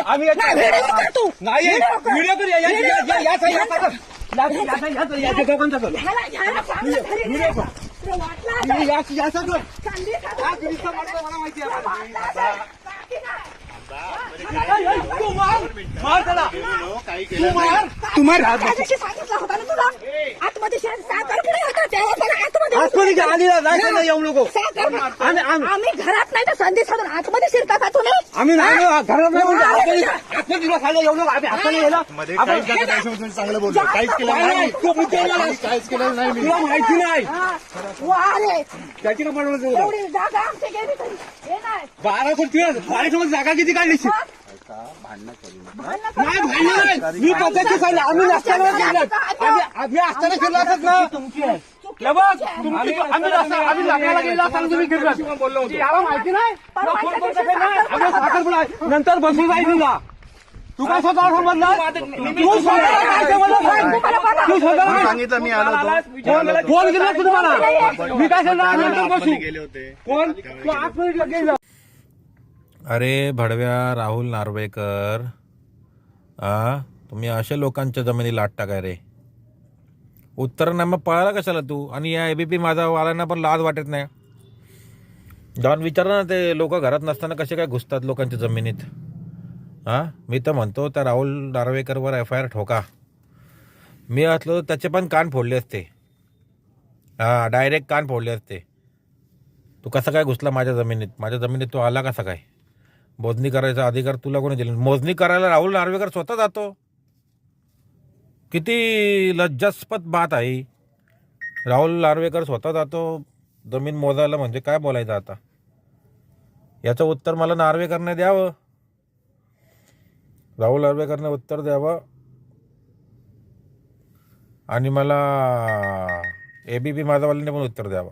आम्ही नाही व्हिडिओ करूया येऊ नको आम्ही घरात नाही तर संधी साधून आतमध्ये शिरता का तुम्ही? आम्ही नाही घरात नाही म्हणजे आतमध्ये खायला येऊ नको आम्ही हाताने गेला चांगलं बोलतो काहीच केलं नाही काहीच केलं नाही तुला माहिती नाही वारे त्याची का बनवलं एवढी जागा आमची गेली तरी हे नाही 12 कोटी 12 जागा किती काढली नाही भांडण नाही मी पद्धती सांगितलं आम्ही नसताना केलं आम्ही असताना केलं असत ना तुमची आम्ही लग्नाला गेला असताना तुम्ही केलं बोललो याला माहिती नाही नंतर बसून जाईल तुला तू काय स्वतः समजला तू स्वतः सांगितलं मी आलो फोन केला तुम्हाला मी काय सांगणार नंतर बसू कोण तू आतमध्ये गेला. अरे भडव्या राहुल नार्वेकर, तुम्ही अशा लोकांच्या जमिनी लाटता काय रे? उत्तर नाही मग पळाला कशाला तू? आणि या एबीपी माझा वाल्यांना पण लाज वाटत नाही? जाऊन विचारा ना, ते लोक घरात नसताना कसे काय घुसतात लोकांच्या जमिनीत? मी तर म्हणतो त्या राहुल नार्वेकरवर FIR ठोका. मी असलो त्याचे पण कान फोडले असते. डायरेक्ट कान फोडले असते. तू कसा काय घुसला माझ्या जमिनीत? माझ्या जमिनीत तू आला कसा काय? मोजणी करायचा अधिकार तुला कोणी दिला? मोजणी करायला राहुल नार्वेकर स्वतः जातो. किती लज्जास्पद बात आहे. राहुल नार्वेकर स्वतः जातो जमीन मोजायला, म्हणजे काय बोलायचं आता? याचं उत्तर मला नार्वेकरने द्यावं. राहुल नार्वेकरने उत्तर द्यावं आणि मला ABP माझावाल्याने पण उत्तर द्यावं.